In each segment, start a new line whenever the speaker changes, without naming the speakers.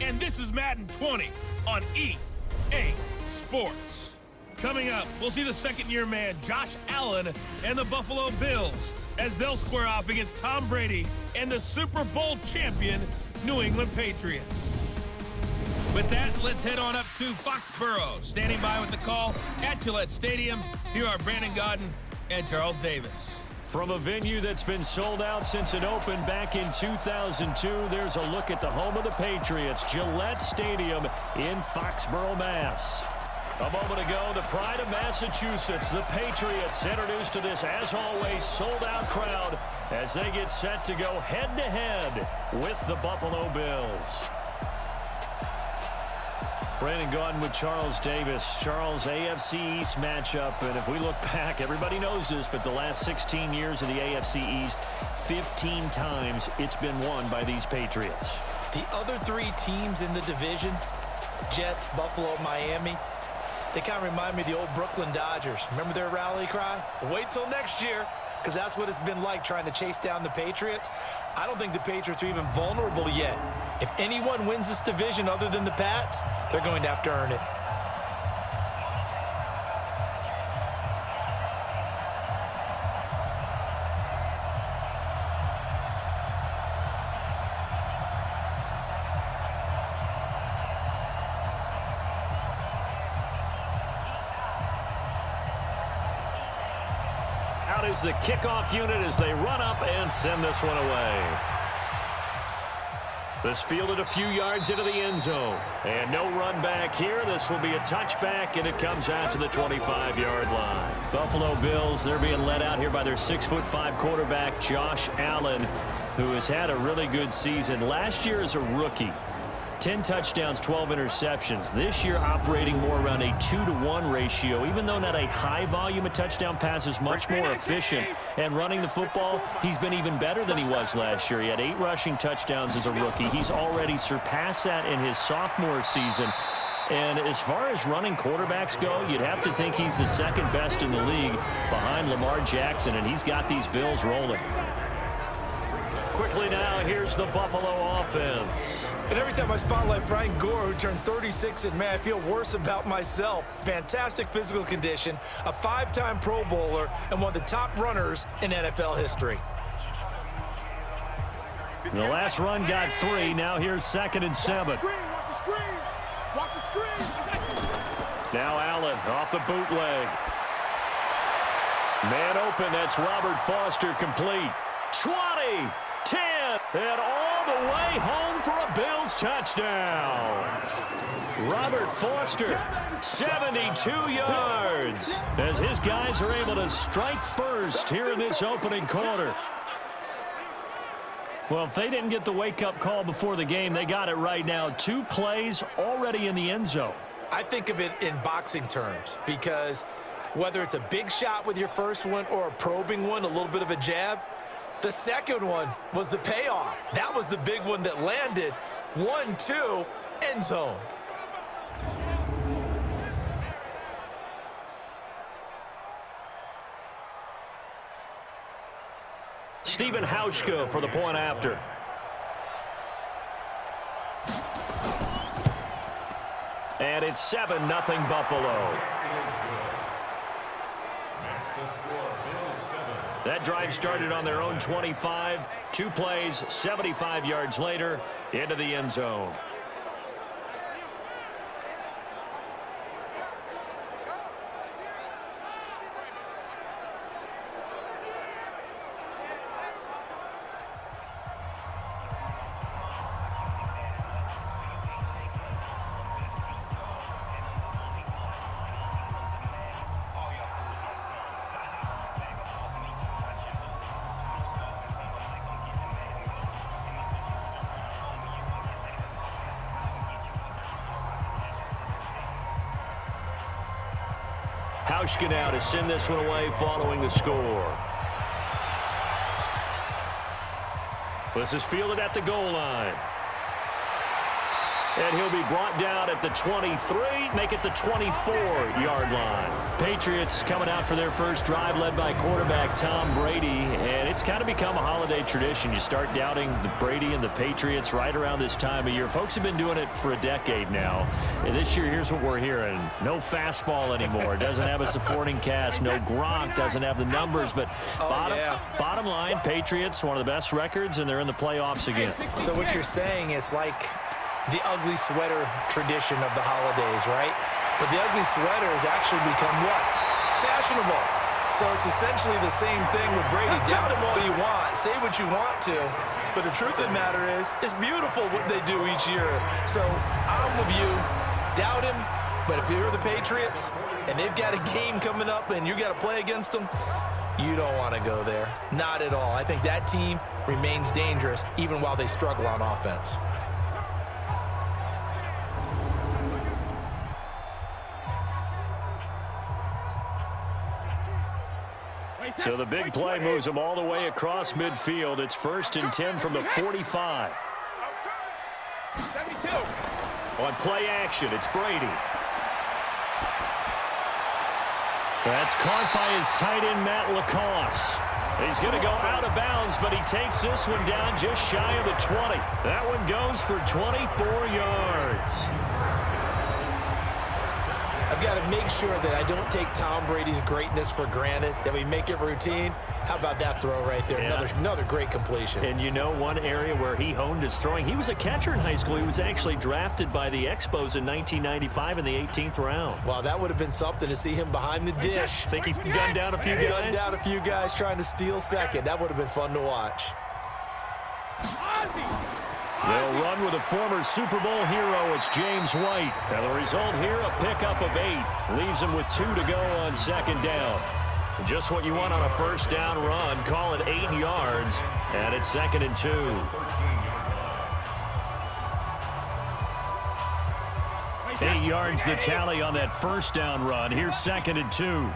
and this is Madden 20 on EA Sports. Coming up, we'll see the second-year man Josh Allen and the Buffalo Bills as they'll square off against Tom Brady and the Super Bowl champion New England Patriots. With that, let's head on up to Foxborough. Standing by with the call at Gillette Stadium, here are Brandon Gaudin and Charles Davis.
From a venue that's been sold out since it opened back in 2002, there's a look at the home of the Patriots, Gillette Stadium in Foxborough, Mass. A moment ago, the pride of Massachusetts, the Patriots, introduced to this, as always, sold-out crowd as they get set to go head-to-head with the Buffalo Bills. Brandon Gaudin with Charles Davis. Charles, AFC East matchup, and if we look back, everybody knows this, but the last 16 years of the AFC East, 15 times it's been won by these Patriots.
The other three teams in the division, Jets, Buffalo, Miami, they kind of remind me of the old Brooklyn Dodgers. Remember their rally cry? Wait till next year, because that's what it's been like trying to chase down the Patriots. I don't think the Patriots are even vulnerable yet. If anyone wins this division other than the Pats, they're going to have to earn it.
Out is the kickoff unit as they run up and send this one away. This fielded a few yards into the end zone. And no run back here. This will be a touchback, and it comes out to the 25-yard line. Buffalo Bills, they're being led out here by their 6'5" quarterback, Josh Allen, who has had a really good season. Last year as a rookie, 10 touchdowns, 12 interceptions. This year operating more around a 2-to-1 ratio. Even though not a high volume of touchdown passes, much more efficient. And running the football, he's been even better than he was last year. He had 8 rushing touchdowns as a rookie. He's already surpassed that in his sophomore season. And as far as running quarterbacks go, you'd have to think he's the second best in the league behind Lamar Jackson, and he's got these Bills rolling. Quickly now, here's the Buffalo offense.
And every time I spotlight Frank Gore, who turned 36, and man, I feel worse about myself. Fantastic physical condition, a 5-time Pro Bowler, and one of the top runners in NFL history.
The last run got 3. Now here's 2nd and 7.
Watch the screen. Watch the screen.
Now Allen off the bootleg. Man open. That's Robert Foster complete. 20, 10, and all the way home for a Bills touchdown. Robert Foster, 72 yards, as his guys are able to strike first here in this opening quarter. Well, if they didn't get the wake-up call before the game, they got it right now. 2 plays already in the end zone.
I think of it in boxing terms, because whether it's a big shot with your first one or a probing one, a little bit of a jab, the second one was the payoff. That was the big one that landed. 1-2, end zone.
Stephen Hauschka for the point after. And it's 7-0 Buffalo. That drive started on their own 25. 2 plays, 75 yards later, into the end zone. Hauschka now to send this one away following the score. This is fielded at the goal line. And he'll be brought down at the 23, make it the 24-yard line. Patriots coming out for their first drive led by quarterback Tom Brady, and it's kind of become a holiday tradition. You start doubting the Brady and the Patriots right around this time of year. Folks have been doing it for a decade now. And this year, here's what we're hearing. No fastball anymore. Doesn't have a supporting cast. No Gronk. Doesn't have the numbers. But bottom line, Patriots, one of the best records, and they're in the playoffs again.
So what you're saying is like the ugly sweater tradition of the holidays, right? But the ugly sweater has actually become what? Fashionable. So it's essentially the same thing with Brady. Doubt him all you want. Say what you want to. But the truth of the matter is, it's beautiful what they do each year. So I'm with you. Doubt him. But if you're the Patriots and they've got a game coming up and you got to play against them, you don't want to go there. Not at all. I think that team remains dangerous even while they struggle on offense.
So the big play moves them all the way across midfield. It's 1st and 10 from the 45. On play action, it's Brady. That's caught by his tight end, Matt LaCosse. He's going to go out of bounds, but he takes this one down just shy of the 20. That one goes for 24 yards.
I've got to make sure that I don't take Tom Brady's greatness for granted, that we make it routine. How about that throw right there?
Yeah.
Another great completion.
And you know one area where he honed his throwing, he was a catcher in high school. He was actually drafted by the Expos in 1995 in the 18th round.
Wow, that would have been something to see him behind the dish.
Think he gunned down a few guys?
Gunned down a few guys trying to steal second. That would have been fun to watch.
They'll run with a former Super Bowl hero. It's James White. And the result here, a pickup of 8. Leaves him with 2 to go on 2nd down. Just what you want on a first down run. Call it 8 yards. And it's 2nd and 2. Eight yards the tally on that first down run. Here's 2nd and 2.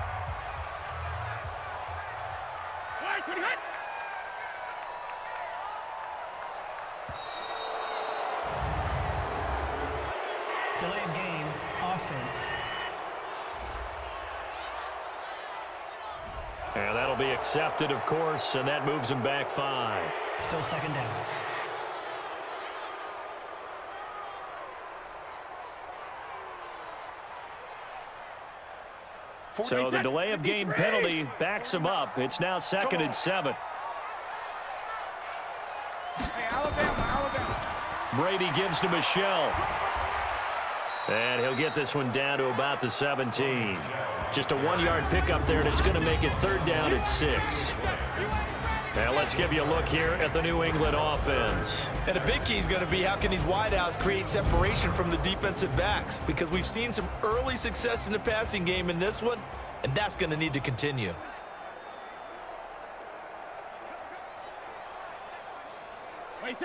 Delay of game, offense.
And that'll be accepted, of course, and that moves him back 5.
Still 2nd down.
So the delay of game penalty backs him up. It's now 2nd and 7.
Hey, Alabama.
Brady gives to Michelle. And he'll get this one down to about the 17. Just a 1-yard pickup there, and it's going to make it 3rd down at 6. Now let's give you a look here at the New England offense.
And a big key is going to be how can these wideouts create separation from the defensive backs? Because we've seen some early success in the passing game in this one, and that's going to need to continue.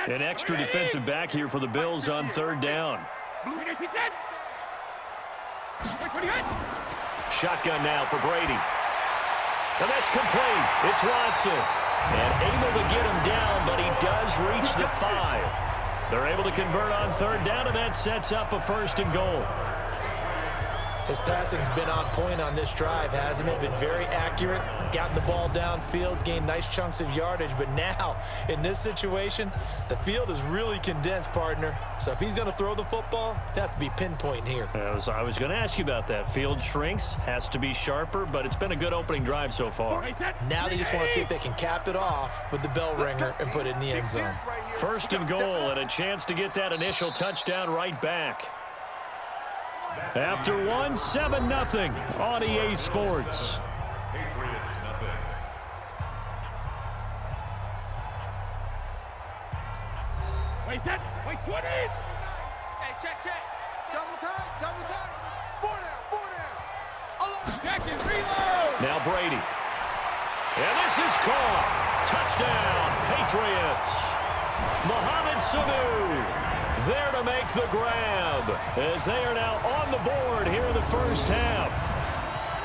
An extra defensive back here for the Bills on 3rd down. Shotgun now for Brady. And that's complete. It's Watson. And able to get him down, but he does reach the 5. They're able to convert on 3rd down, and that sets up a 1st and goal.
His passing's been on point on this drive, hasn't it? Been very accurate, gotten the ball downfield, gained nice chunks of yardage. But now, in this situation, the field is really condensed, partner. So if he's going to throw the football, that has to be pinpoint here.
I was going to ask you about that. Field shrinks, has to be sharper, but it's been a good opening drive so far.
Now they just want to see if they can cap it off with the bell ringer and put it in the end zone.
1st and goal, and a chance to get that initial touchdown right back. After 7-0 on EA Sports.
Wait, 20. Hey, check. Double time. 4 down. Jackson, reload.
Now Brady. And this is caught. Touchdown, Patriots. Mohamed Sanu there to make the grab as they are now on the board here in the first half.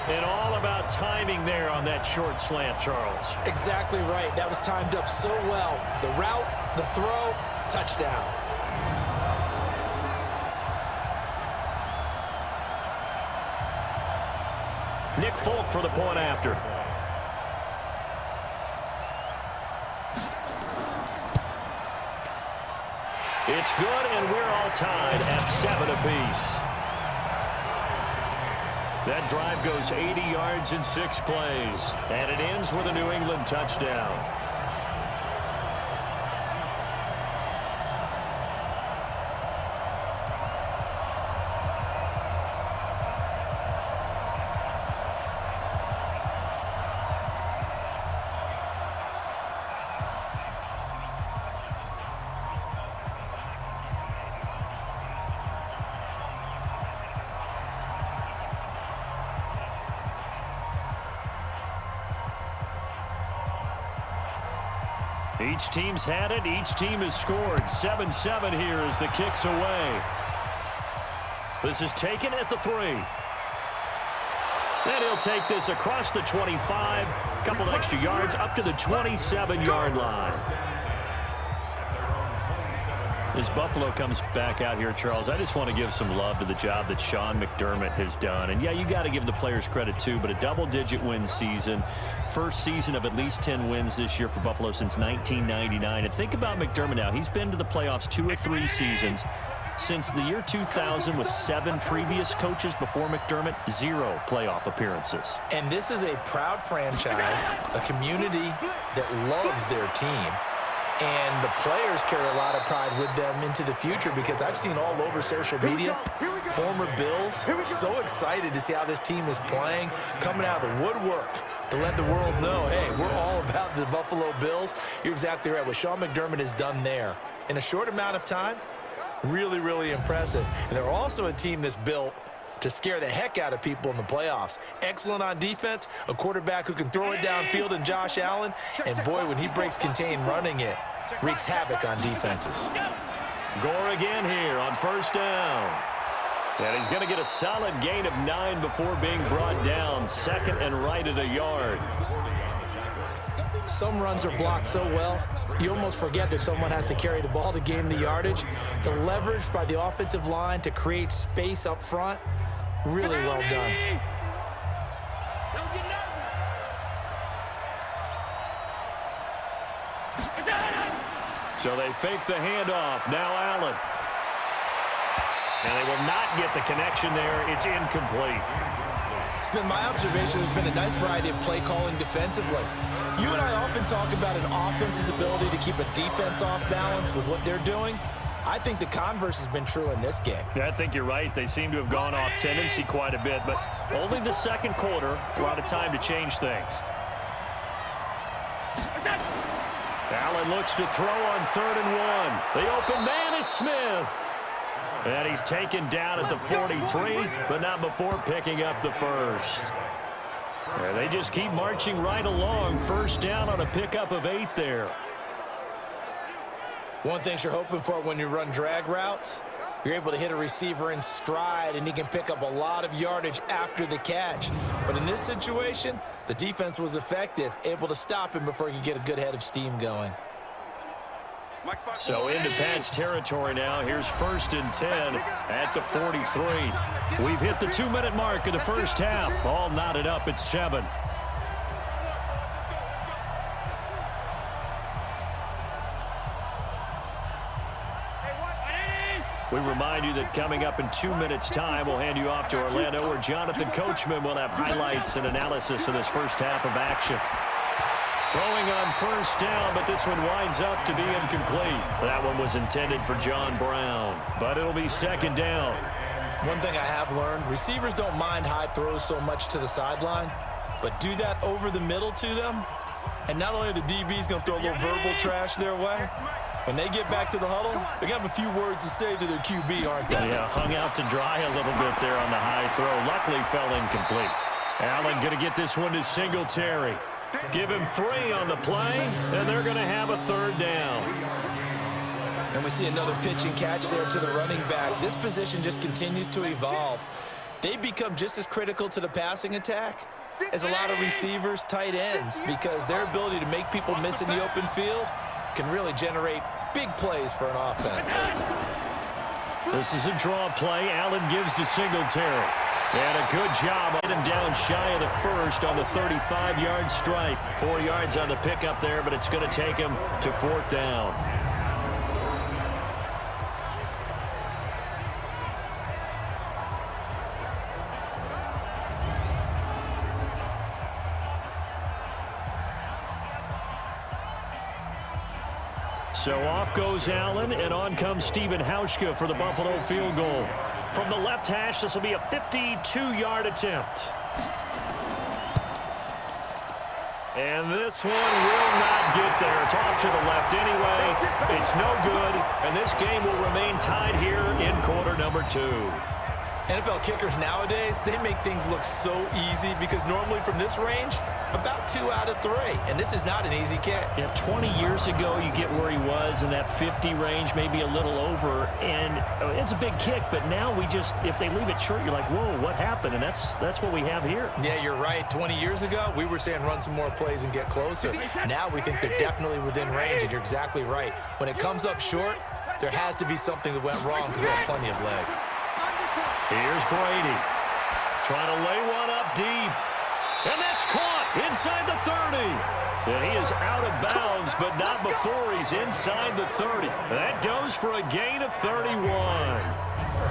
And all about timing there on that short slant, Charles.
Exactly right. That was timed up so well. The route, the throw, touchdown.
Nick Folk for the point after. It's good, and we're all tied at 7 apiece. That drive goes 80 yards in 6 plays, and it ends with a New England touchdown. Each team's had it. Each team has scored. 7-7 here as the kick's away. This is taken at the 3. And he'll take this across the 25. A couple extra yards up to the 27-yard line. As Buffalo comes back out here, Charles, I just want to give some love to the job that Sean McDermott has done. And, yeah, you got to give the players credit, too, but a double-digit win season, first season of at least 10 wins this year for Buffalo since 1999. And think about McDermott now. He's been to the playoffs 2 or 3 seasons. Since the year 2000 with 7 previous coaches before McDermott, 0 playoff appearances.
And this is a proud franchise, a community that loves their team. And the players carry a lot of pride with them into the future because I've seen all over social media, former Bills, so excited to see how this team is playing, coming out of the woodwork to let the world know, hey, we're all about the Buffalo Bills. You're exactly right. What Sean McDermott has done there in a short amount of time, really, really impressive. And they're also a team that's built to scare the heck out of people in the playoffs. Excellent on defense, a quarterback who can throw it downfield in Josh Allen, and boy, when he breaks contain running it, wreaks havoc on defenses.
Gore again here on first down. And he's going to get a solid gain of 9 before being brought down. Second and right at a yard.
Some runs are blocked so well, you almost forget that someone has to carry the ball to gain the yardage. The leverage by the offensive line to create space up front, really well done.
Don't get nervous.
So they fake the handoff. Now Allen. And they will not get the connection there. It's incomplete.
It's been my observation there's been a nice variety of play calling defensively. You and I often talk about an offense's ability to keep a defense off balance with what they're doing. I think the converse has been true in this game.
Yeah, I think you're right. They seem to have gone off tendency quite a bit, but only the second quarter, a lot of time to change things. Allen looks to throw on 3rd and 1. The open man is Smith. And he's taken down at the 43, but not before picking up the first. And they just keep marching right along. First down on a pickup of 8 there.
One thing you're hoping for when you run drag routes, you're able to hit a receiver in stride, and he can pick up a lot of yardage after the catch. But in this situation, the defense was effective, able to stop him before he could get a good head of steam going.
So into Pat's territory now. Here's 1st and 10 at the 43. We've hit the 2-minute mark of the first half. All knotted up at 7. We remind you that coming up in 2 minutes' time, we'll hand you off to Orlando, where Jonathan Coachman will have highlights and analysis of this first half of action. Throwing on first down, but this one winds up to be incomplete. That one was intended for John Brown, but it'll be 2nd down.
One thing I have learned, receivers don't mind high throws so much to the sideline, but do that over the middle to them, and not only are the DBs going to throw a little verbal trash their way, when they get back to the huddle, they're going to have a few words to say to their QB, aren't they?
Yeah, hung out to dry a little bit there on the high throw. Luckily fell incomplete. Allen going to get this one to Singletary. Give him 3 on the play, and they're going to have a 3rd down.
And we see another pitch and catch there to the running back. This position just continues to evolve. They become just as critical to the passing attack as a lot of receivers, tight ends, because their ability to make people miss in the open field can really generate big plays for an offense.
This is a draw play. Allen gives to Singletary. And a good job. Get him down shy of the first on the 35-yard stripe. 4 yards on the pickup there, but it's going to take him to 4th down. So off goes Allen, and on comes Stephen Hauschka for the Buffalo field goal. From the left hash, this will be a 52-yard attempt. And this one will not get there. It's off to the left anyway. It's no good, and this game will remain tied here in quarter number 2.
NFL kickers nowadays, they make things look so easy because normally from this range, about 2 out of 3. And this is not an easy kick.
Yeah, 20 years ago, you get where he was in that 50 range, maybe a little over. And it's a big kick, but now we just, if they leave it short, you're like, whoa, what happened? And that's what we have here.
Yeah, you're right. 20 years ago, we were saying run some more plays and get closer. Now we think they're definitely within range, and you're exactly right. When it comes up short, there has to be something that went wrong because they have plenty of leg.
Here's Brady. Trying to lay one up deep. And that's caught inside the 30. And he is out of bounds, but not before he's inside the 30. That goes for a gain of 31.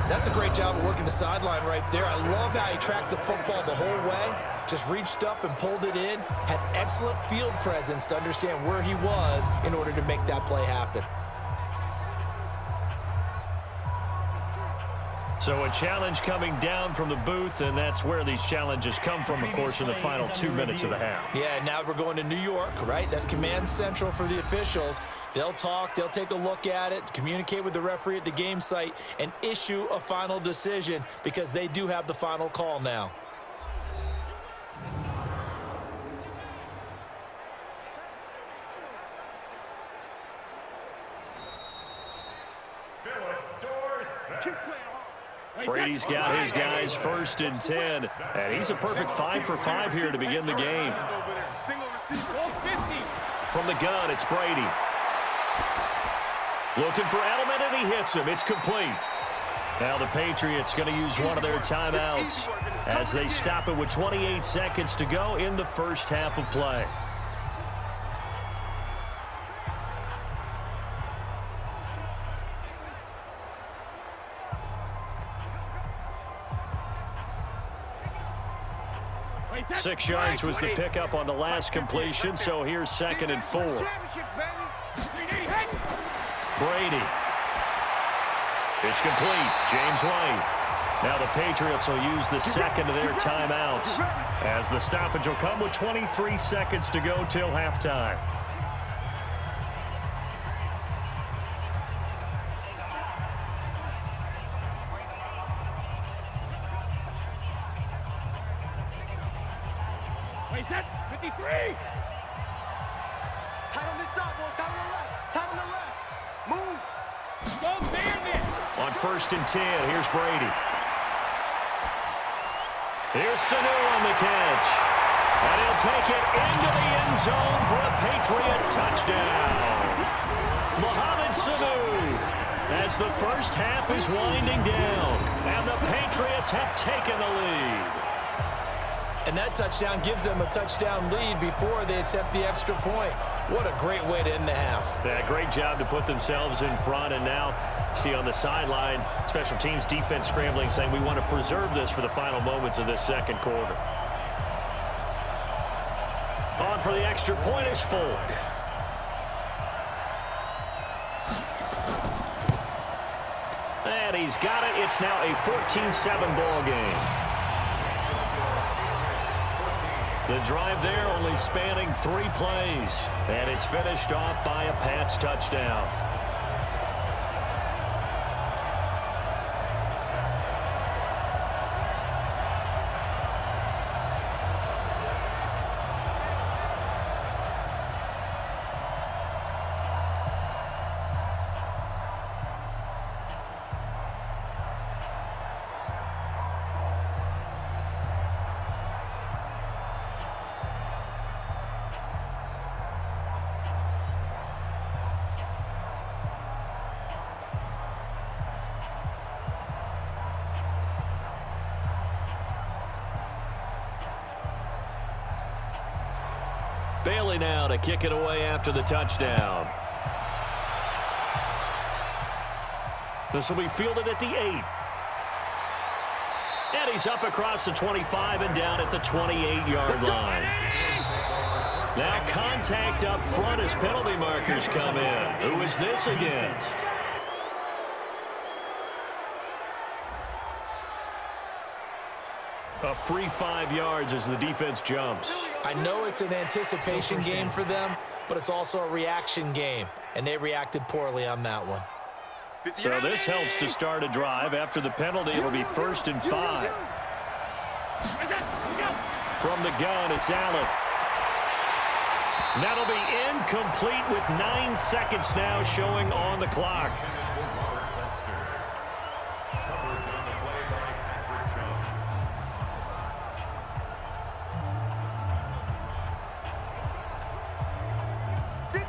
That's a great job of working the sideline right there. I love how he tracked the football the whole way. Just reached up and pulled it in. Had excellent field presence to understand where he was in order to make that play happen.
So a challenge coming down from the booth, and that's where these challenges come from, of course, in the final 2 minutes of the half.
Yeah, now we're going to New York, right? That's command central for the officials. They'll talk, they'll take a look at it, communicate with the referee at the game site, and issue a final decision because they do have the final call now.
Brady's got his guys 1st and 10, and he's a perfect 5 for 5 here to begin the game. From the gun, it's Brady. Looking for Edelman, and he hits him. It's complete. Now the Patriots going to use one of their timeouts as they stop it with 28 seconds to go in the first half of play. Six yards was the pickup on the last completion, so here's 2nd and 4. Brady. It's complete. James White. Now the Patriots will use the second of their timeouts as the stoppage will come with 23 seconds to go till halftime. On 1st and 10, here's Brady. Here's Sanu on the catch. And he'll take it into the end zone for a Patriot touchdown. Mohamed Sanu, as the first half is winding down, and the Patriots have taken the lead.
And that touchdown gives them a touchdown lead before they attempt the extra point. What a great way to end the half.
Yeah, great job to put themselves in front, and now see on the sideline, special teams defense scrambling, saying we want to preserve this for the final moments of this second quarter. On for the extra point is Folk. And he's got it. It's now a 14-7 ball game. The drive there only spanning 3 plays, and it's finished off by a Pats touchdown. Bailey now to kick it away after the touchdown. This will be fielded at the 8. And he's up across the 25 and down at the 28-yard line. Now contact up front as penalty markers come in. Who is this against? A free 5 yards as the defense jumps.
I know it's an anticipation game for them, but it's also a reaction game, and they reacted poorly on that one.
So this helps to start a drive. After the penalty, it'll be 1st and 5. From the gun, it's Allen. That'll be incomplete with 9 seconds now showing on the clock.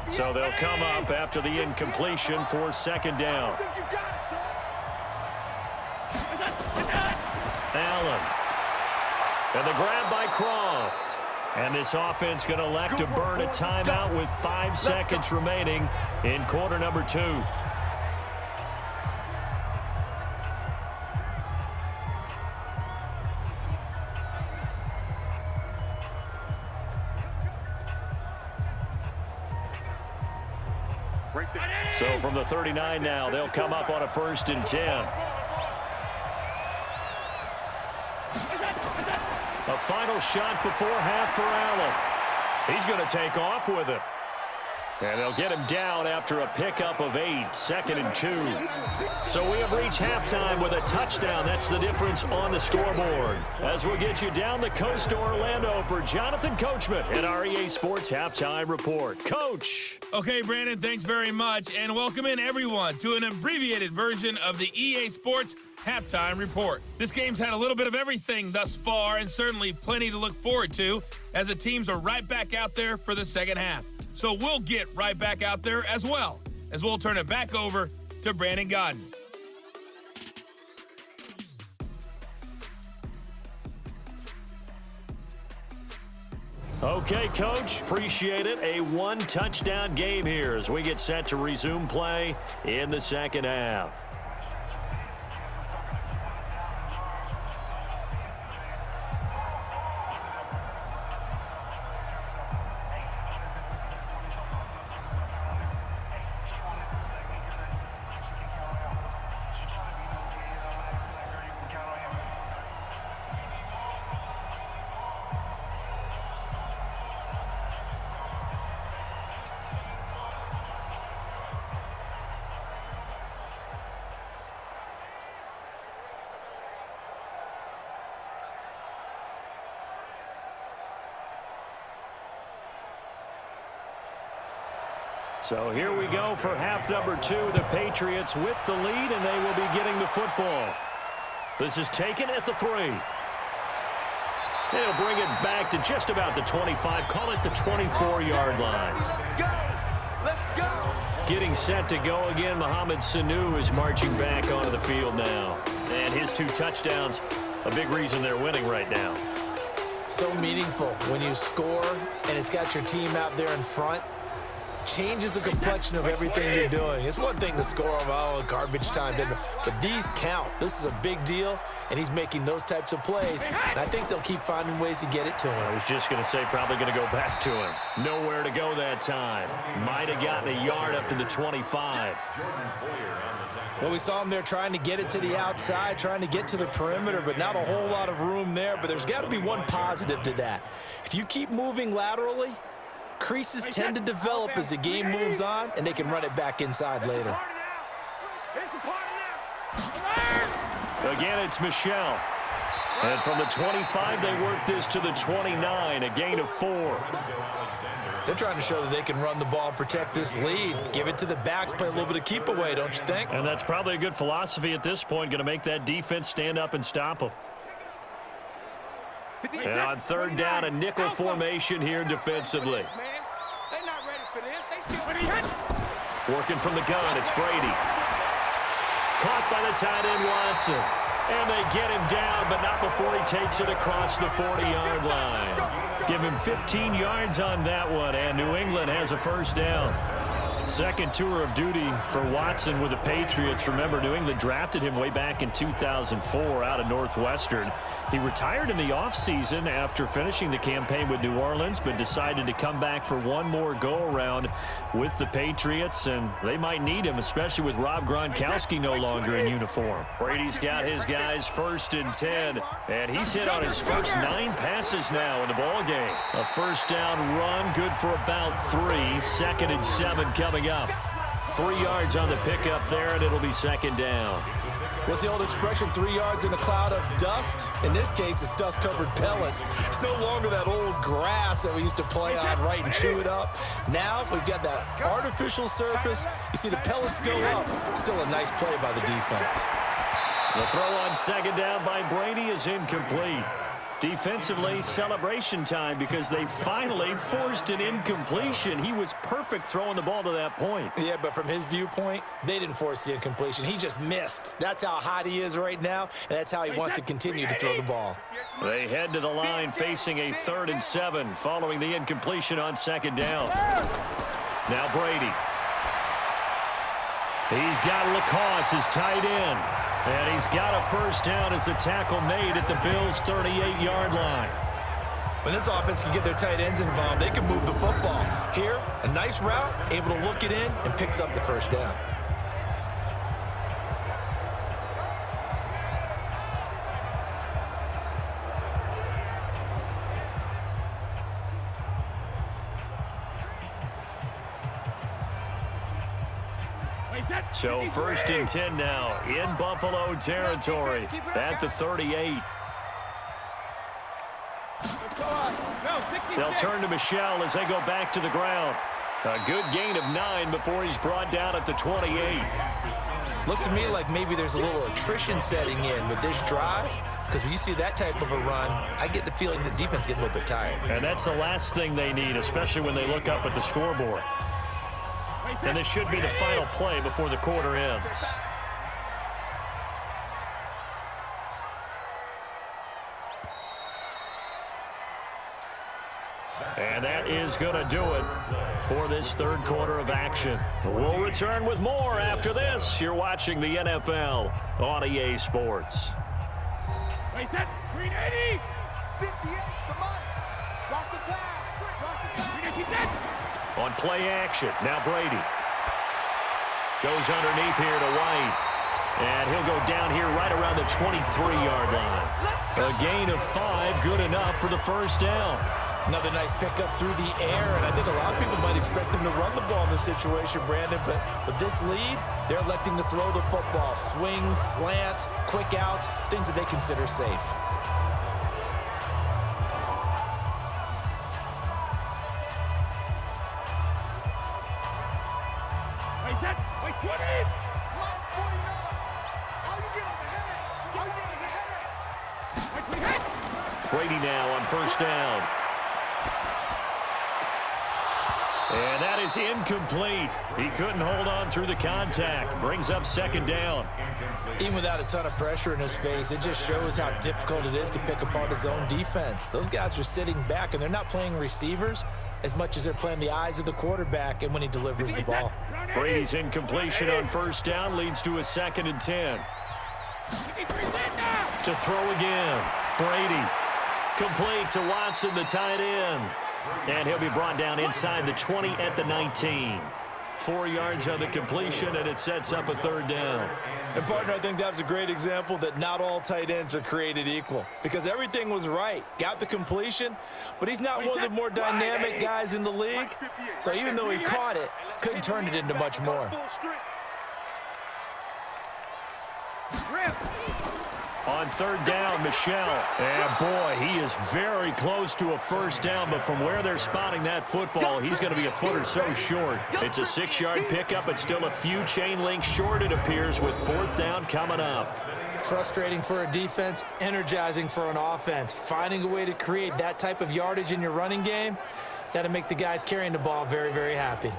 So they'll come up after the incompletion for 2nd down. Allen. And the grab by Croft. And this offense going to elect to burn a timeout with 5 seconds remaining in quarter number 2. So from the 39 now, they'll come up on a 1st and 10. A final shot before half for Allen. He's going to take off with it. And they'll get him down after a pickup of 8, 2nd and 2. So we have reached halftime with a touchdown. That's the difference on the scoreboard. As we'll get you down the coast to Orlando for Jonathan Coachman at our EA Sports Halftime Report. Coach.
Okay, Brandon, thanks very much. And welcome in, everyone, to an abbreviated version of the EA Sports Halftime Report. This game's had a little bit of everything thus far, and certainly plenty to look forward to, as the teams are right back out there for the second half. So we'll get right back out there as well, as we'll turn it back over to Brandon Godden.
Okay, Coach, appreciate it. A 1-touchdown game here as we get set to resume play in the second half. So here we go for half number 2. The Patriots with the lead, and they will be getting the football. This is taken at the 3. They'll bring it back to just about the 25. Call it the 24-yard line.
Let's go!
Getting set to go again. Mohamed Sanu is marching back onto the field now. And his 2 touchdowns, a big reason they're winning right now.
So meaningful when you score and it's got your team out there in front. Changes the complexion of everything you're doing. It's one thing to score on garbage time, but these count. This is a big deal, and he's making those types of plays, and I think they'll keep finding ways to get it to him.
I was just going to say probably going to go back to him. Nowhere to go that time. Might have gotten a yard up to the 25.
Well, we saw him there trying to get it to the outside, trying to get to the perimeter, but not a whole lot of room there. But there's got to be one positive to that. If you keep moving laterally, creases tend to develop as the game moves on, and they can run it back inside later.
Again, it's Michelle. And from the 25, they work this to the 29, a gain of 4.
They're trying to show that they can run the ball and protect this lead. Give it to the backs, play a little bit of keep away, don't you think?
And that's probably a good philosophy at this point, going to make that defense stand up and stop them. And on 3rd down, a nickel formation here defensively.
They're not ready for this. They still
Working from the gun, it's Brady. Caught by the tight end, Watson. And they get him down, but not before he takes it across the 40-yard line. Give him 15 yards on that one, and New England has a first down. Second tour of duty for Watson with the Patriots. Remember, New England drafted him way back in 2004 out of Northwestern. He retired in the offseason after finishing the campaign with New Orleans, but decided to come back for one more go-around with the Patriots, and they might need him, especially with Rob Gronkowski no longer in uniform. Brady's got his guys 1st and 10, and he's hit on his first 9 passes now in the ballgame. A first down run, good for about 3. 2nd and 7 coming up. 3 yards on the pickup there, and it'll be 2nd down.
What's the old expression, 3 yards in a cloud of dust? In this case, it's dust-covered pellets. It's no longer that old grass that we used to play on, right, and chew it up. Now we've got that artificial surface. You see the pellets go up. Still a nice play by the defense.
The throw on 2nd down by Brady is incomplete. Defensively, celebration time because they finally forced an incompletion. He was perfect throwing the ball to that point.
Yeah, but from his viewpoint, they didn't force the incompletion. He just missed. That's how hot he is right now, and that's how he wants to continue to throw the ball.
They head to the line facing a 3rd and 7 following the incompletion on 2nd down. Now Brady. He's got Lacoste as tight end. And he's got a first down as the tackle made at the Bills' 38-yard line.
When this offense can get their tight ends involved, they can move the football. Here, a nice route, able to look it in, and picks up the first down.
So 1st and 10 now in Buffalo territory at the 38. They'll turn to Michel as they go back to the ground. A good gain of 9 before he's brought down at the 28.
Looks to me like maybe there's a little attrition setting in with this drive, because when you see that type of a run, I get the feeling the defense gets a little bit tired.
And that's the last thing they need, especially when they look up at the scoreboard. And this should be the final play before the quarter ends. And that is going to do it for this 3rd quarter of action. We'll return with more after this. You're watching the NFL on EA Sports.
Wait, that 380. 58, come on. Lost the pass. Lost the pass.
On play action, now Brady. Goes underneath here to White. And he'll go down here right around the 23-yard line. A gain of 5, good enough for the first down.
Another nice pickup through the air, and I think a lot of people might expect them to run the ball in this situation, Brandon, but with this lead, they're electing to throw the football. Swings, slants, quick outs, things that they consider safe.
Brady now on first down. And that is incomplete. He couldn't hold on through the contact. Brings up 2nd down.
Even without a ton of pressure in his face, it just shows how difficult it is to pick apart his own defense. Those guys are sitting back, and they're not playing receivers as much as they're playing the eyes of the quarterback and when he delivers the ball.
Brady's incompletion on first down leads to a 2nd and 10. To throw again. Brady. Complete to Watson, the tight end. And he'll be brought down inside the 20 at the 19. 4 yards on the completion, and it sets up a 3rd down.
And, partner, I think that was a great example that not all tight ends are created equal, because everything was right. Got the completion, but he's not one of the more dynamic guys in the league. So even though he caught it, couldn't turn it into much more.
On 3rd down, Michel. And, boy, he is very close to a first down, but from where they're spotting that football, he's going to be a foot or so short. It's a 6-yard pickup, but still a few chain links short, it appears, with 4th down coming up.
Frustrating for a defense, energizing for an offense. Finding a way to create that type of yardage in your running game, that'll make the guys carrying the ball very, very happy.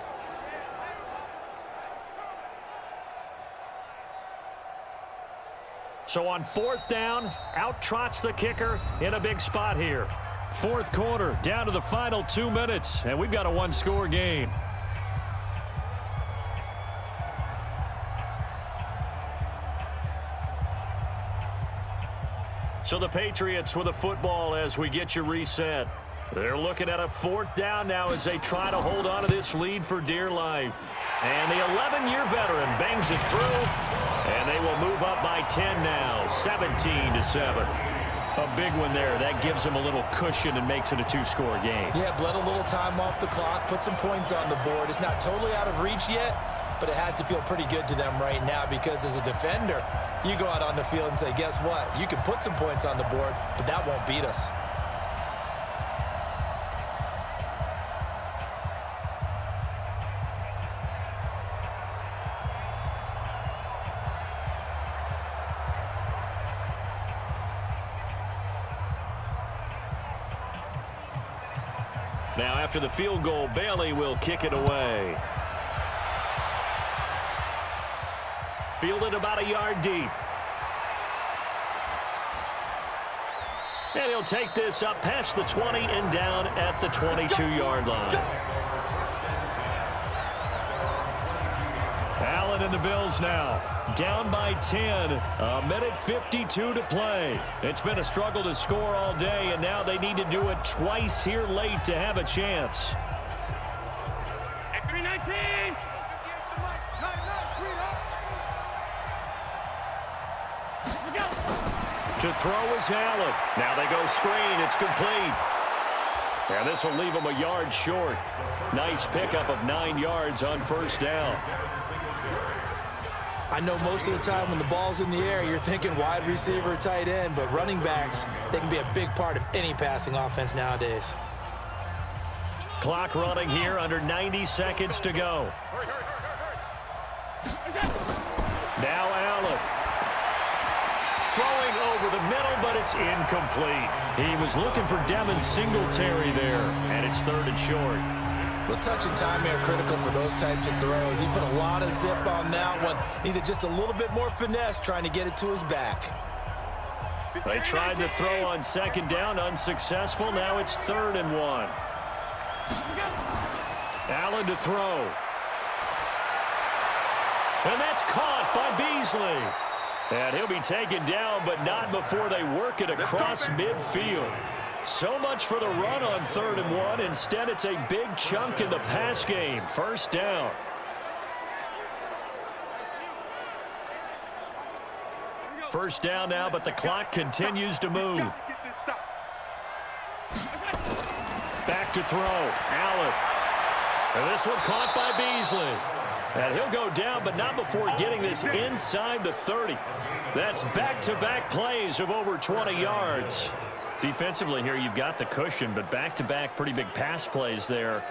So on 4th down, out trots the kicker in a big spot here. 4th quarter, down to the final 2 minutes, and we've got a one-score game. So the Patriots with the football as we get you reset. They're looking at a 4th down now as they try to hold on to this lead for dear life. And the 11-year veteran bangs it through, and they will move up by 10 now, 17-7. A big one there. That gives them a little cushion and makes it a 2-score game.
Yeah, bled a little time off the clock, put some points on the board. It's not totally out of reach yet, but it has to feel pretty good to them right now because as a defender, you go out on the field and say, guess what? You can put some points on the board, but that won't beat us.
Now after the field goal, Bailey will kick it away. Fielded about a yard deep. And he'll take this up past the 20 and down at the 22-yard line. Allen and the Bills now down by 10. A minute 52 to play. It's been a struggle to score all day, and now they need to do it twice here late to have a chance.
X319.
To throw is Allen. Now they go screen. It's complete. And this will leave them a yard short. Nice pickup of 9 yards on 1st down.
I know most of the time when the ball's in the air, you're thinking wide receiver, tight end, but running backs, they can be a big part of any passing offense nowadays.
Clock running here, under 90 seconds to go. Now Allen. Throwing over the middle, but it's incomplete. He was looking for Devin Singletary there, and it's 3rd and short.
Well, touch and time are critical for those types of throws. He put a lot of zip on that one. Needed just a little bit more finesse trying to get it to his back.
They tried to throw on 2nd down, unsuccessful. Now it's 3rd and 1. Allen to throw. And that's caught by Beasley. And he'll be taken down, but not before they work it across midfield. So much for the run on 3rd and 1. Instead, it's a big chunk in the pass game. 1st down. First down now, but the clock continues to move. Back to throw. Allen. And this one caught by Beasley. And he'll go down, but not before getting this inside the 30. That's back-to-back plays of over 20 yards. Defensively here, you've got the cushion, but back-to-back pretty big pass plays there.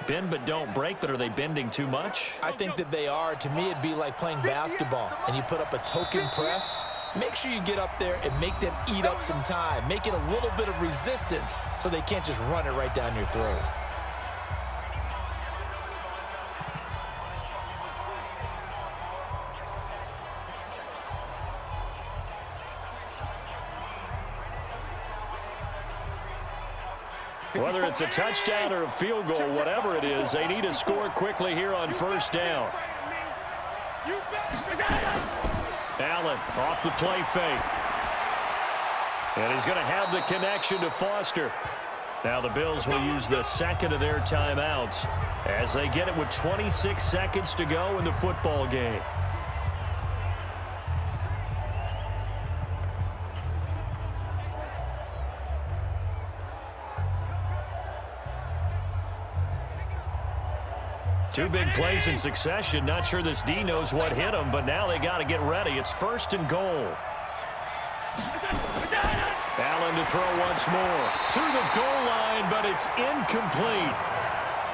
Bend but don't break, but are they bending too much?
I think that they are. To me, it'd be like playing basketball, and you put up a token press. Make sure you get up there and make them eat up some time. Make it a little bit of resistance so they can't just run it right down your throat.
Whether it's a touchdown or a field goal, whatever it is, they need to score quickly here on 1st down. Allen off the play fake. And he's going to have the connection to Foster. Now the Bills will use the 2nd of their timeouts as they get it with 26 seconds to go in the football game. Two big plays in succession. Not sure this D knows what hit him, but now they got to get ready. It's 1st and goal. Allen to throw once more. To the goal line, but it's incomplete.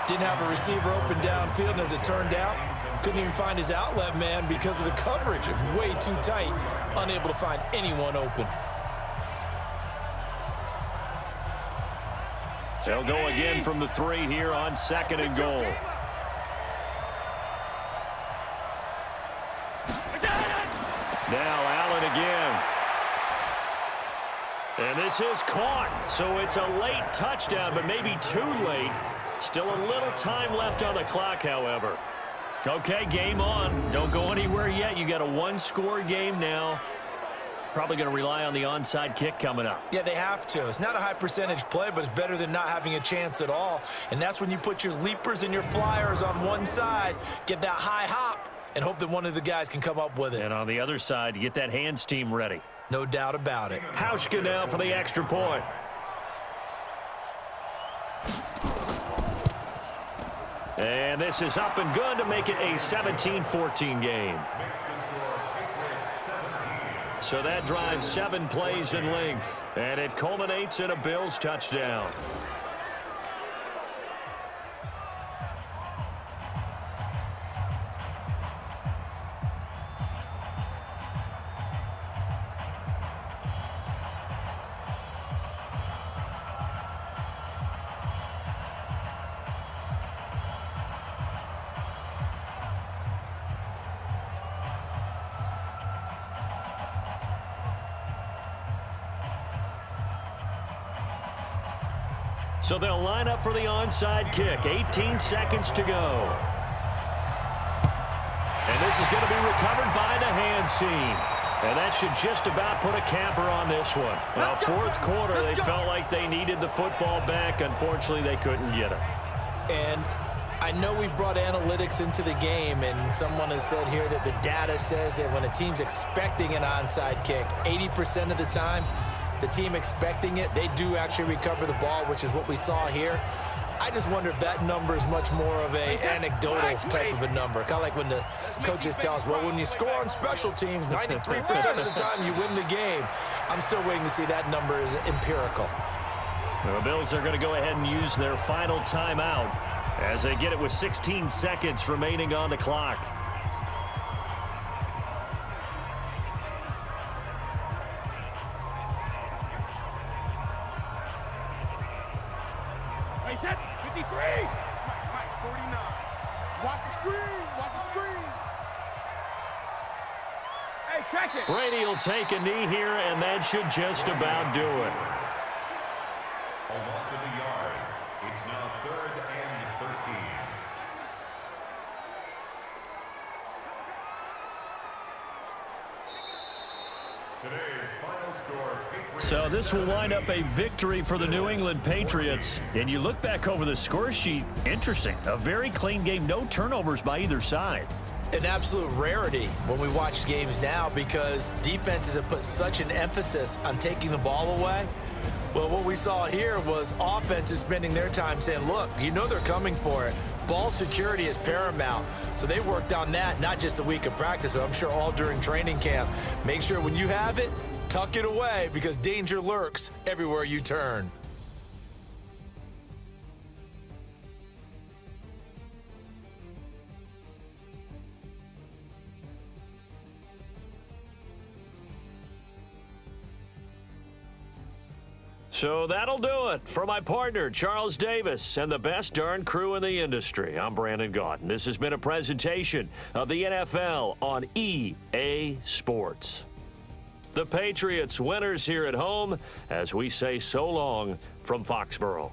Didn't have a receiver open downfield, and as it turned out, couldn't even find his outlet man because of the coverage. It was way too tight, unable to find anyone open.
They'll go again from the 3 here on 2nd and goal. Now Allen again. And this is caught. So it's a late touchdown, but maybe too late. Still a little time left on the clock, however. Okay, game on. Don't go anywhere yet. You got a one-score game now. Probably going to rely on the onside kick coming up.
Yeah, they have to. It's not a high percentage play, but it's better than not having a chance at all. And that's when you put your leapers and your flyers on one side, get that high hop, and hope that one of the guys can come up with it.
And on the other side, get that hands team ready.
No doubt about it.
Hauschka now for the extra point. And this is up and good to make it a 17-14 game. So that drives 7 plays in length, and it culminates in a Bills touchdown. So they'll line up for the onside kick. 18 seconds to go. And this is going to be recovered by the hands team. And that should just about put a capper on this one. Well, fourth quarter, they felt like they needed the football back. Unfortunately, they couldn't get it.
And I know we brought analytics into the game, and someone has said here that the data says that when a team's expecting an onside kick, 80% of the time, the team expecting it, they do actually recover the ball, which is what we saw here. I just wonder if that number is much more of a anecdotal type of a number. Kind of like when the coaches tell us, well, when you score on special teams, 93% of the time you win the game. I'm still waiting to see that number is empirical.
The Bills are going to go ahead and use their final timeout as they get it with 16 seconds remaining on the clock.
Set, 53. Mike, 49. Watch the screen. Watch the screen. Hey, check it.
Brady will take a knee here, and that should just about do it.
A loss of a yard. It's now 3rd and 13. Today's final score.
So this will wind up a victory for the New England Patriots. And you look back over the score sheet, interesting. A very clean game, no turnovers by either side.
An absolute rarity when we watch games now because defenses have put such an emphasis on taking the ball away. Well, what we saw here was offenses spending their time saying, look, you know they're coming for it. Ball security is paramount. So they worked on that, not just a week of practice, but I'm sure all during training camp. Make sure when you have it, tuck it away because danger lurks everywhere you turn.
So that'll do it for my partner, Charles Davis, and the best darn crew in the industry. I'm Brandon Gaudin. This has been a presentation of the NFL on EA Sports. The Patriots winners here at home as we say so long from Foxborough.